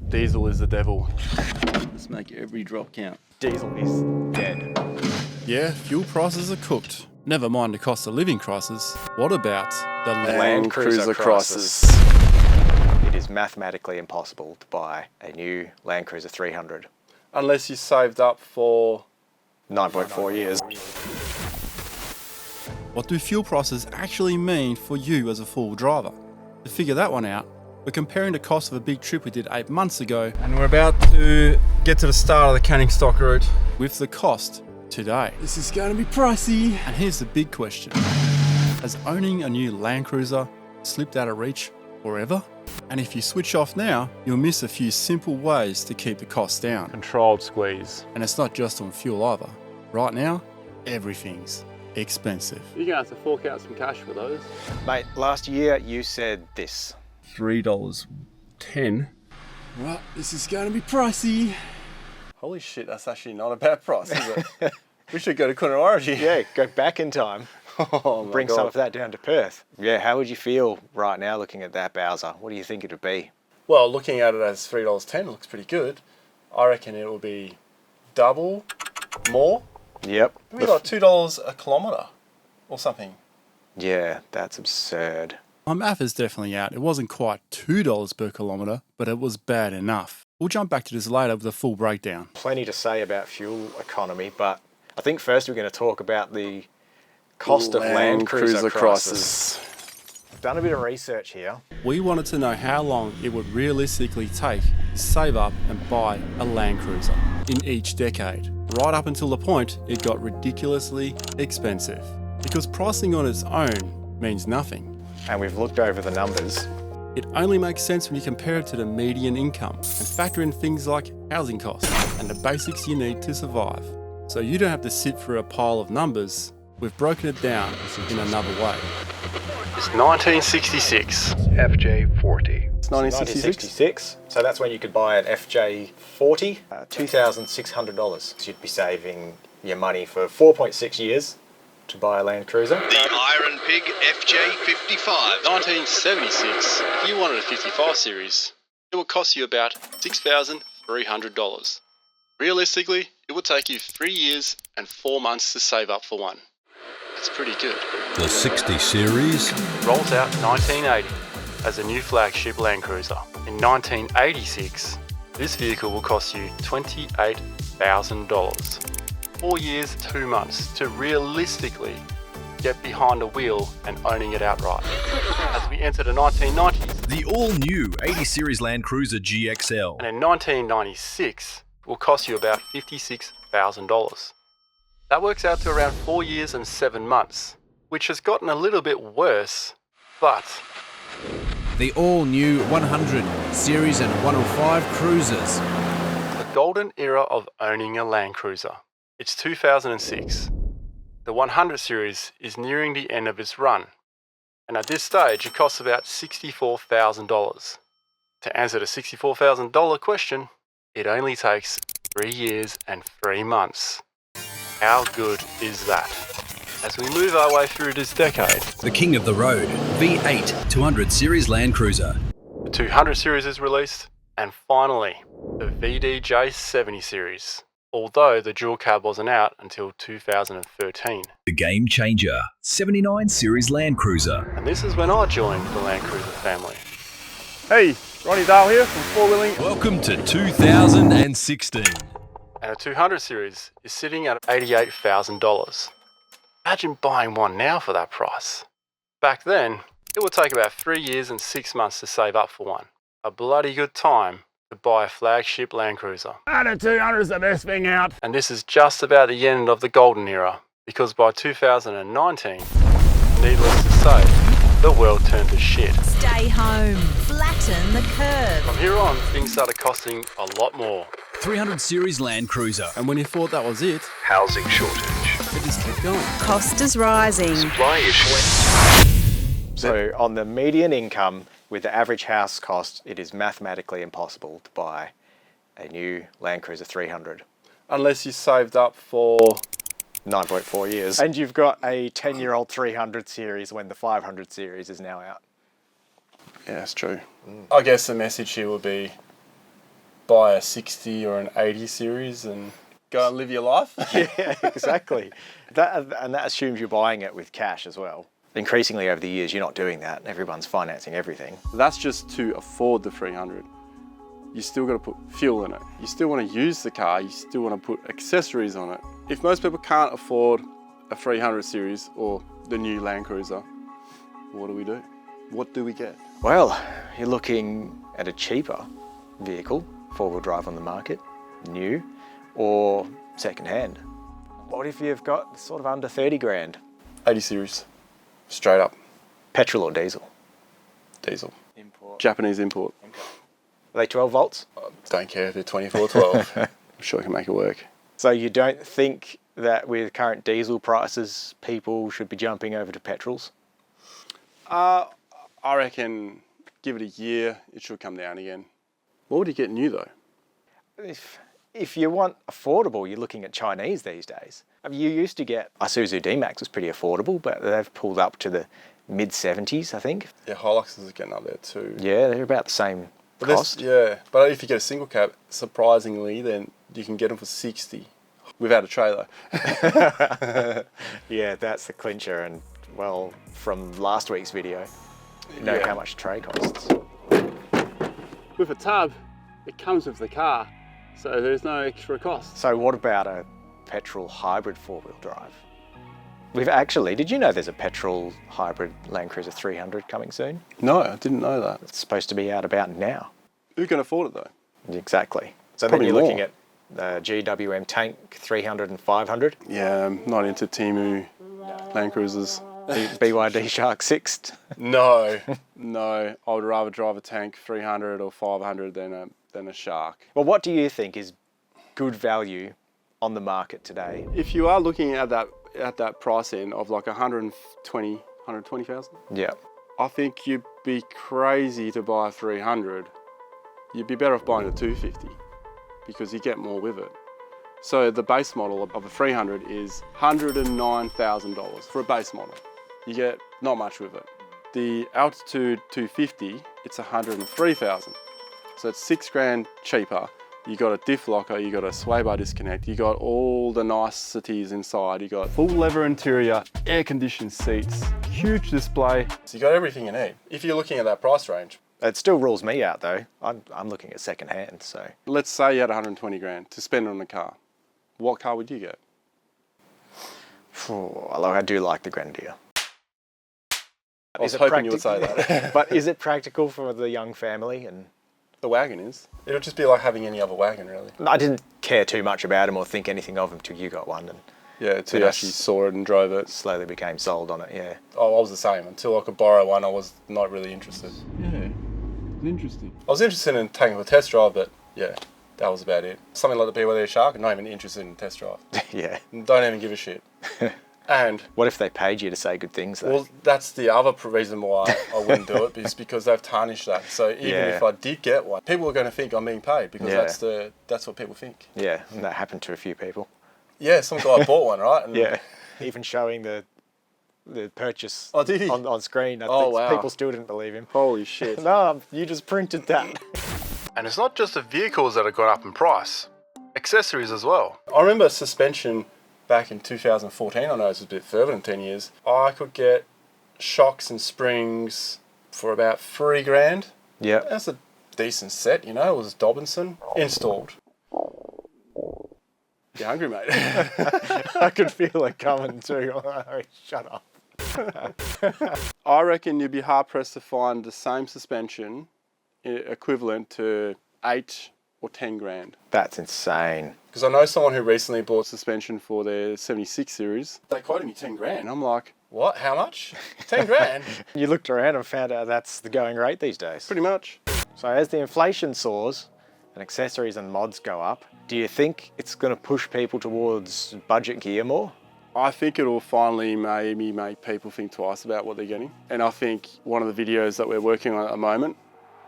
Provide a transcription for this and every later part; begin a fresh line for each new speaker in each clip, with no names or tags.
Diesel is the devil. Let's make every drop count.
Diesel is dead.
Yeah, fuel prices are cooked. Never mind the cost of living crisis. What about the
LandCruiser crisis? It is mathematically impossible to buy a new LandCruiser 300.
Unless you saved up for
9.4 years.
What do fuel prices actually mean for you as a full driver? To figure that one out, we're comparing the cost of a big trip we did 8 months ago, and we're about to get to the start of the Canning Stock route, with the cost today. This is going to be pricey. And here's the big question. Has owning a new LandCruiser slipped out of reach forever? And if you switch off now, you'll miss a few simple ways to keep the costs down.
Controlled squeeze.
And it's not just on fuel either. Right now, everything's expensive.
You're going to have to fork out some cash for those.
Mate, last year you said this.
$3.10. Well, this is going to be pricey. Holy shit, that's actually not a bad price, is it? We should go to Coonawarra.
Yeah, go back in time. Bring some of that down to Perth. Yeah, how would you feel right now looking at that Bowser? What do you think it would be?
Well, looking at it as $3.10 looks pretty good. I reckon it will be double more.
Yep.
Maybe like $2 a kilometre or something.
Yeah, that's absurd.
My math is definitely out. It wasn't quite $2 per kilometre, but it was bad enough. We'll jump back to this later with a full breakdown.
Plenty to say about fuel economy, but I think first we're going to talk about the cost of LandCruiser crisis. I've done a bit of research here.
We wanted to know how long it would realistically take to save up and buy a LandCruiser in each decade, right up until the point it got ridiculously expensive. Because pricing on its own means nothing.
And we've looked over the numbers.
It only makes sense when you compare it to the median income and factor in things like housing costs and the basics you need to survive. So you don't have to sit through a pile of numbers. We've broken it down in another way. It's 1966.
FJ40.
It's
1966. So that's when you could buy an FJ40, $2,600. You'd be saving your money for 4.6 years to buy a LandCruiser.
The Iron Pig FJ55.
1976. If you wanted a 55 series, it would cost you about $6,300. Realistically, it would take you 3 years and 4 months to save up for one. That's pretty good.
The 60 series
rolls out 1980 as a new flagship LandCruiser. In 1986, this vehicle will cost you $28,000. 4 years, 2 months to realistically get behind the wheel and owning it outright. As we enter the 1990s,
the all-new 80 series LandCruiser GXL.
And in 1996, will cost you about $56,000. That works out to around 4 years and 7 months, which has gotten a little bit worse, but
the all-new 100 series and 105 cruisers.
The golden era of owning a LandCruiser. It's 2006. The 100 series is nearing the end of its run, and at this stage it costs about $64,000. To answer the $64,000 question, it only takes 3 years and 3 months. How good is that? As we move our way through this decade,
the king of the road, V8 200 series LandCruiser.
The 200 series is released, and finally, the VDJ 70 series. Although the dual cab wasn't out until 2013.
The game changer, 79 series LandCruiser.
And this is when I joined the LandCruiser family.
Hey, Ronny Dahl here from Four Wheeling.
Welcome to 2016.
And a 200 series is sitting at $88,000. Imagine buying one now for that price. Back then, it would take about 3 years and 6 months to save up for one. A bloody good time to buy a flagship LandCruiser.
And a 200 is the best thing out.
And this is just about the end of the golden era, because by 2019, needless to say, the world turned to shit.
Stay home, flatten the curve.
From here on, things started costing a lot more.
300 series LandCruiser.
And when you thought that was it,
Housing shortage.
it just kept going.
Cost is rising.
Supply issue.
So on the median income, with the average house cost, it is mathematically impossible to buy a new LandCruiser 300.
Unless you saved up for
9.4 years. And you've got a 10-year-old 300 series when the 500 series is now out.
Yeah, that's true. I guess the message here would be buy a 60 or an 80 series and go and live your life.
Yeah, exactly. That assumes you're buying it with cash as well. Increasingly over the years, you're not doing that. Everyone's financing everything.
That's just to afford the 300. You still got to put fuel in it. You still want to use the car. You still want to put accessories on it. If most people can't afford a 300 series or the new LandCruiser, what do? What do we get?
Well, you're looking at a cheaper vehicle, four-wheel drive on the market, new or second-hand. What if you've got sort of under 30 grand?
80 series, straight up.
Petrol or diesel?
Diesel.
Import.
Japanese import.
Are they 12 volts?
Don't care if they're 24 or 12. I'm sure I can make it work.
So you don't think that with current diesel prices, people should be jumping over to petrols?
I reckon give it a year, it should come down again. What would you get new though?
If you want affordable, you're looking at Chinese these days. I mean, you used to get Isuzu D-Max was pretty affordable, but they've pulled up to the mid-70s, I think.
Yeah, Hiluxes are getting up there too.
Yeah, they're about the same cost.
Yeah, but if you get a single cab, surprisingly, then you can get them for 60 without a trailer.
Yeah, that's the clincher. And well, from last week's video, you know how much a tray costs.
With a tub, it comes with the car, so there's no extra cost.
So what about a petrol hybrid four-wheel drive? Did you know there's a petrol hybrid LandCruiser 300 coming soon?
No, I didn't know that.
It's supposed to be out about now.
Who can afford it though?
Exactly. So
Probably
then you're
more.
looking at the GWM Tank 300 and 500.
Yeah, I'm not into Temu LandCruisers.
BYD Shark 6.
No, I would rather drive a Tank 300 or 500 than a Shark.
Well, what do you think is good value on the market today?
If you are looking at that price end of like 120,000,
Yeah.
I think you'd be crazy to buy a 300. You'd be better off buying a 250 because you get more with it. So the base model of a 300 is $109,000 for a base model. You get not much with it. The Altitude 250, it's 103,000. So it's 6 grand cheaper. You got a diff locker, you got a sway bar disconnect, you got all the niceties inside. You got full leather interior, air conditioned seats, huge display. So you got everything you need if you're looking at that price range.
It still rules me out though. I'm looking at second hand, so.
Let's say you had 120 grand to spend on a car. What car would you get?
I do like the Grenadier.
I was hoping you would say that.
But is it practical for the young family? And
The wagon is. It'll just be like having any other wagon, really.
I didn't care too much about him or think anything of him till you got one, and
Yeah, until you actually saw it and drove it.
slowly became sold on it. Yeah.
Oh, I was the same. Until I could borrow one, I was not really interested. Yeah, it's interesting. I was interested in taking a test drive, but yeah, that was about it. Something like the BYD Shark, I'm not even interested in test drive.
Yeah.
Don't even give a shit. And
What if they paid you to say good things though?
well, that's the other reason why I wouldn't do it, is because they've tarnished that. So even if I did get one, people are going to think I'm being paid because that's what people think.
Yeah, and that happened to a few people.
Yeah, some guy bought one, right? And
Yeah. Even showing the purchase
Oh, did he?
on screen. I
Oh,
think
wow.
people still didn't believe him.
Holy shit.
No, you just printed that.
And it's not just the vehicles that have gone up in price, accessories as well. I remember suspension back in 2014, I know it's a bit further than 10 years, I could get shocks and springs for about 3 grand.
Yeah.
That's a decent set, you know, it was Dobinson, installed. You hungry, mate?
I could feel it coming too. Shut up.
I reckon you'd be hard pressed to find the same suspension equivalent to 8 or 10 grand.
That's insane.
Because I know someone who recently bought suspension for their 76 series. They quoted me 10 grand. I'm like, what? How much? 10 grand?
You looked around and found out that's the going rate these days.
Pretty much.
So as the inflation soars and accessories and mods go up, do you think it's going to push people towards budget gear more?
I think it'll finally maybe make people think twice about what they're getting. And I think one of the videos that we're working on at the moment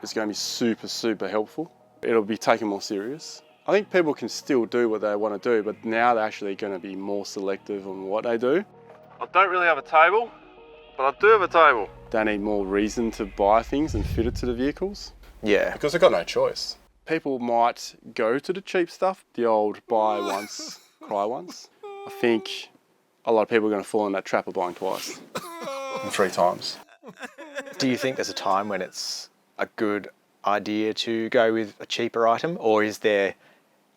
is going to be super, super helpful. It'll be taken more serious. I think people can still do what they want to do, but now they're actually going to be more selective on what they do. I don't really have a table, but I do have a table. They need more reason to buy things and fit it to the vehicles.
Yeah.
Because they've got no choice. people might go to the cheap stuff, the old buy once, cry once. I think a lot of people are going to fall in that trap of buying twice and 3 times.
Do you think there's a time when it's a good idea to go with a cheaper item, or is there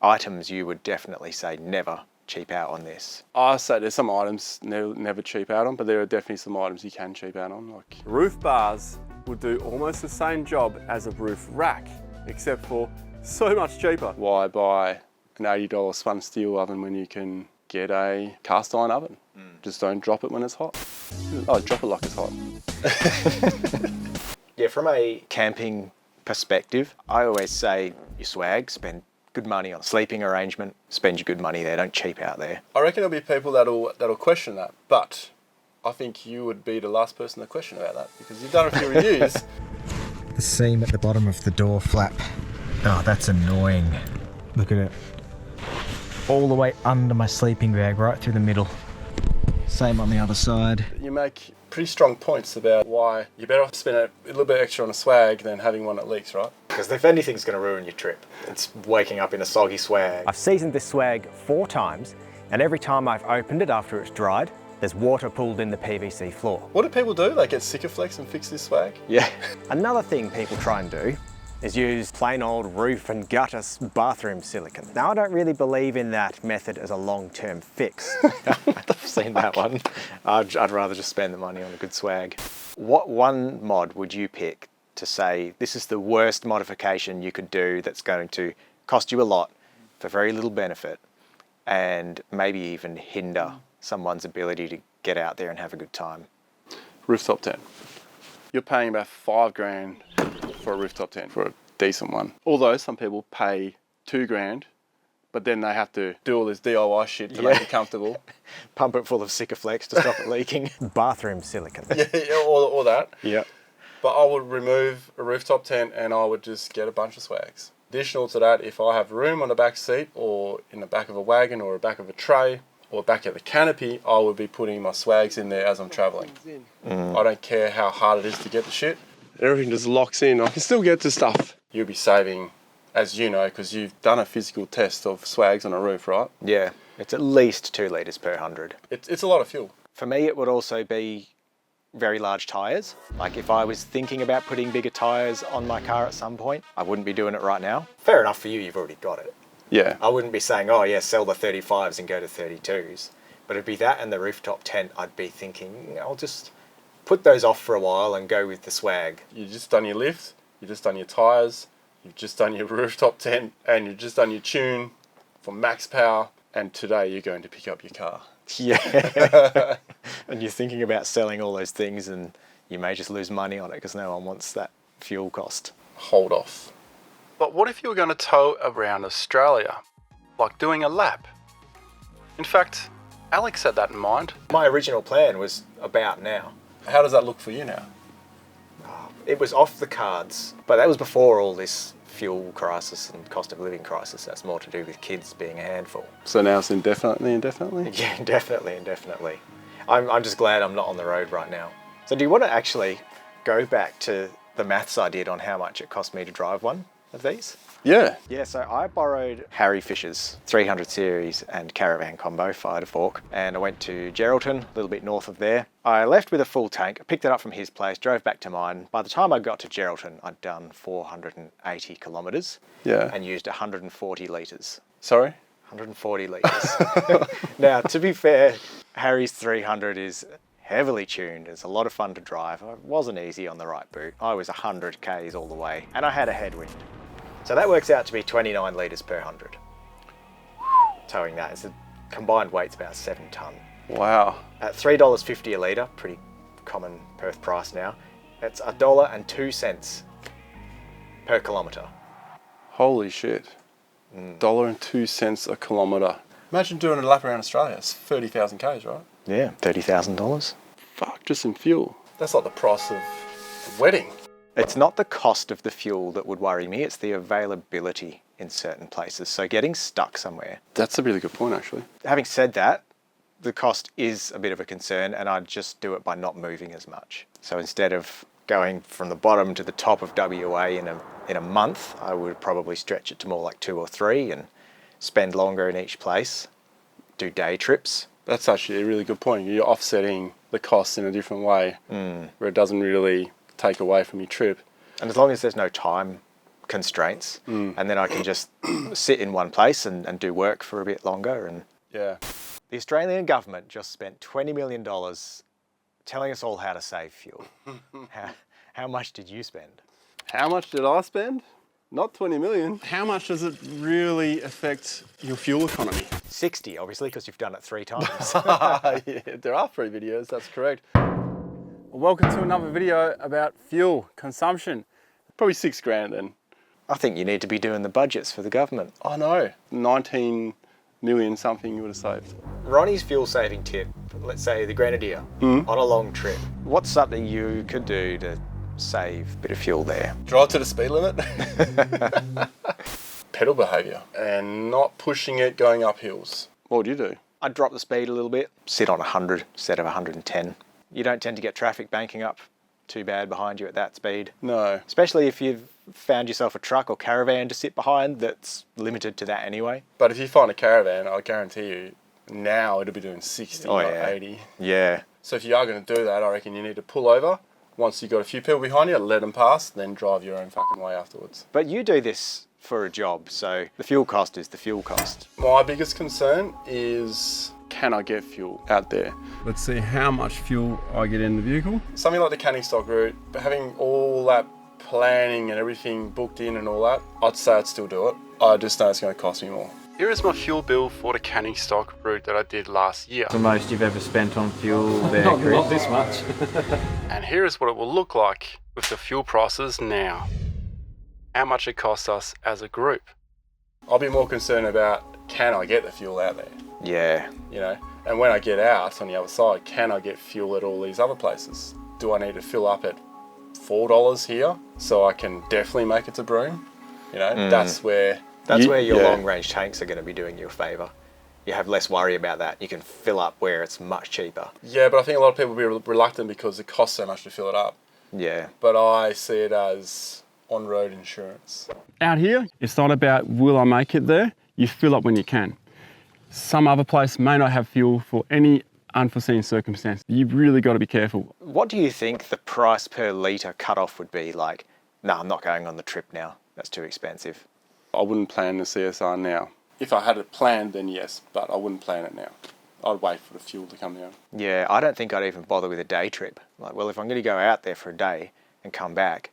items you would definitely say never cheap out on this?
I say there's some items never cheap out on, but there are definitely some items you can cheap out on. Like roof bars will do almost the same job as a roof rack, except for so much cheaper. Why buy an $80 spun steel oven when you can get a cast iron oven? Just don't drop it when it's hot. Oh, drop it like it's hot.
Yeah, from a camping perspective, I always say your swag, spend good money on a sleeping arrangement, spend your good money there, don't cheap out there.
I reckon there'll be people that'll question that, but I think you would be the last person to question about that because you've done a few reviews.
The seam at the bottom of the door flap. Oh, that's annoying. Look at it. All the way under my sleeping bag, right through the middle. Same on the other side.
You make pretty strong points about why you're better off spending a little bit extra on a swag than having one that leaks, right?
Because if anything's going to ruin your trip, it's waking up in a soggy swag.
I've seasoned this swag 4 times, and every time I've opened it after it's dried, there's water pooled in the PVC floor.
What do people do? They get Sikaflex and fix this swag?
Yeah.
Another thing people try and do is use plain old roof and gutter bathroom silicone. Now, I don't really believe in that method as a long-term fix.
I've seen that one. I'd rather just spend the money on a good swag. What one mod would you pick to say this is the worst modification you could do that's going to cost you a lot for very little benefit and maybe even hinder someone's ability to get out there and have a good time?
Rooftop tent. You're paying about $5,000 for a rooftop tent, for a decent one. Although some people pay $2,000, but then they have to do all this DIY shit to make it comfortable.
Pump it full of Sikaflex to stop it leaking.
Bathroom silicone.
Yeah, or that.
Yeah.
But I would remove a rooftop tent and I would just get a bunch of swags. Additional to that, if I have room on the back seat or in the back of a wagon or the back of a tray or back at the canopy, I would be putting my swags in there as I'm travelling. I don't care how hard it is to get the shit. Everything just locks in. I can still get to stuff. You'll be saving, as you know, because you've done a physical test of swags on a roof, right?
Yeah, it's at least 2 litres per 100.
It's a lot of fuel.
For me, it would also be very large tyres. Like if I was thinking about putting bigger tyres on my car at some point, I wouldn't be doing it right now. Fair enough for you, you've already got it.
Yeah.
I wouldn't be saying, oh yeah, sell the 35s and go to 32s. But it'd be that and the rooftop tent, I'd be thinking, I'll just put those off for a while and go with the swag.
You've just done your lift, you've just done your tyres, you've just done your rooftop tent, and you've just done your tune for max power, and today you're going to pick up your car.
Yeah. And you're thinking about selling all those things and you may just lose money on it because no one wants that fuel cost.
Hold off. But what if you were going to tow around Australia, like doing a lap? In fact, Alex had that in mind.
My original plan was about now.
How does that look for you now?
It was off the cards, but that was before all this fuel crisis and cost of living crisis. That's more to do with kids being a handful.
So now it's indefinitely?
Yeah, indefinitely. I'm just glad I'm not on the road right now. So do you want to actually go back to the maths I did on how much it cost me to drive one of these?
Yeah.
Yeah, so I borrowed Harry Fisher's 300 series and caravan combo fire to fork, and I went to Geraldton, a little bit north of there. I left with a full tank, picked it up from his place, drove back to mine. By the time I got to Geraldton, I'd done 480 kilometres.
Yeah.
And used 140 litres.
Sorry?
140 litres. Now, to be fair, Harry's 300 is heavily tuned. It's a lot of fun to drive. It wasn't easy on the right boot. I was 100 Ks all the way, and I had a headwind. So that works out to be 29 litres per 100. Towing that, the combined weight's about 7 tonne.
Wow.
At $3.50 a litre, pretty common Perth price now, it's $1.02 per kilometre.
Holy shit. $1.02 a kilometre. Imagine doing a lap around Australia. It's 30,000 Ks, right?
Yeah, $30,000.
Fuck, just in fuel. That's like the price of a wedding.
It's not the cost of the fuel that would worry me, it's the availability in certain places. So getting stuck somewhere.
That's a really good point, actually.
Having said that, the cost is a bit of a concern, and I'd just do it by not moving as much. So instead of going from the bottom to the top of WA in a month, I would probably stretch it to more like 2 or 3 and spend longer in each place, do day trips.
That's actually a really good point. You're offsetting the costs in a different way where it doesn't really take away from your trip.
And as long as there's no time constraints, and then I can just sit in one place and do work for a bit longer. And
Yeah.
the Australian government just spent $20 million telling us all how to save fuel. How much did you spend?
How much did I spend? Not 20 million. How much does it really affect your fuel economy?
60, obviously, because you've done it 3 times.
Yeah, there are 3 videos, that's correct. Welcome to another video about fuel consumption. Probably 6 grand then.
I think you need to be doing the budgets for the government.
I know. 19 million something you would have saved.
Ronnie's fuel saving tip, let's say the Grenadier, on a long trip. What's something you could do to save a bit of fuel there?
Drive to the speed limit. Pedal behaviour and not pushing it going up hills. What would you do?
I'd drop the speed a little bit, sit on 100 instead of 110. You don't tend to get traffic banking up too bad behind you at that speed.
No.
Especially if you've found yourself a truck or caravan to sit behind that's limited to that anyway.
But if you find a caravan, I guarantee you, now it'll be doing 60 or 80.
Yeah.
So if you are going to do that, I reckon you need to pull over. Once you've got a few people behind you, let them pass, then drive your own fucking way afterwards.
But you do this for a job, so the fuel cost is the fuel cost.
My biggest concern is, can I get fuel out there? Let's see how much fuel I get in the vehicle. Something like the canning stock route, but having all that planning and everything booked in and all that, I'd say I'd still do it. I just know it's going to cost me more. Here is my fuel bill for the canning stock route that I did last year.
The most you've ever spent on fuel there,
Not this much. And here is what it will look like with the fuel prices now. How much it costs us as a group. I'll be more concerned about, can I get the fuel out there?
Yeah.
You know, and when I get out on the other side, can I get fuel at all these other places? Do I need to fill up at $4 here so I can definitely make it to Broome? You know, that's where
your long-range tanks are going to be doing you a favour. You have less worry about that. You can fill up where it's much cheaper.
Yeah, but I think a lot of people will be reluctant because it costs so much to fill it up.
Yeah.
But I see it as on-road insurance. Out here, it's not about will I make it there. You fill up when you can. Some other place may not have fuel for any unforeseen circumstance. You've really got to be careful.
What do you think the price per litre cut-off would be? Like, no, I'm not going on the trip now. That's too expensive.
I wouldn't plan the CSR now. If I had it planned, then yes, but I wouldn't plan it now. I'd wait for the fuel to come down.
Yeah, I don't think I'd even bother with a day trip. Like, well, if I'm going to go out there for a day and come back,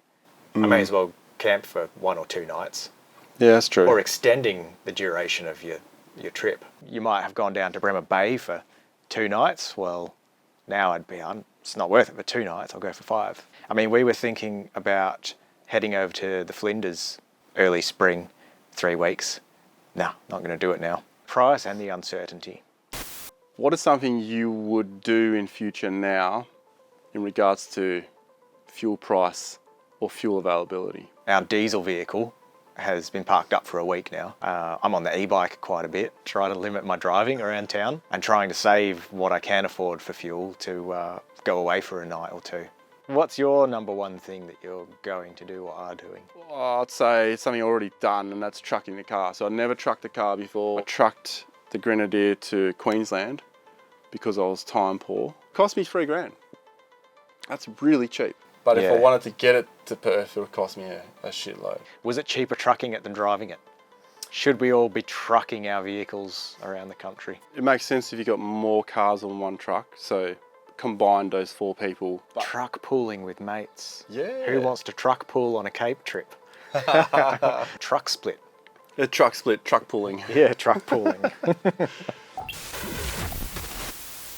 I may as well camp for 1 or 2 nights.
Yeah, that's true.
Or extending the duration of your trip. You might have gone down to Bremer Bay for 2 nights. Well, now it's not worth it for 2 nights. I'll go for 5. I mean, we were thinking about heading over to the Flinders early spring, 3 weeks. No, not going to do it now. Price and the uncertainty.
What is something you would do in future now in regards to fuel price or fuel availability?
Our diesel vehicle has been parked up for a week now. I'm on the e-bike quite a bit, trying to limit my driving around town and trying to save what I can afford for fuel to go away for a night or 2. What's your number one thing that you're going to do or are doing?
Well, I'd say it's something already done, and that's trucking the car. So I never trucked the car before. I trucked the Grenadier to Queensland because I was time poor. It cost me 3 grand. That's really cheap. But if I wanted to get it to Perth, it would cost me a shitload.
Was it cheaper trucking it than driving it? Should we all be trucking our vehicles around the country?
It makes sense if you've got more cars on one truck. So combine those 4 people.
Truck pooling with mates.
Yeah.
Who wants to truck pool on a Cape trip? Truck split.
A truck split, truck pooling.
Yeah, truck pooling.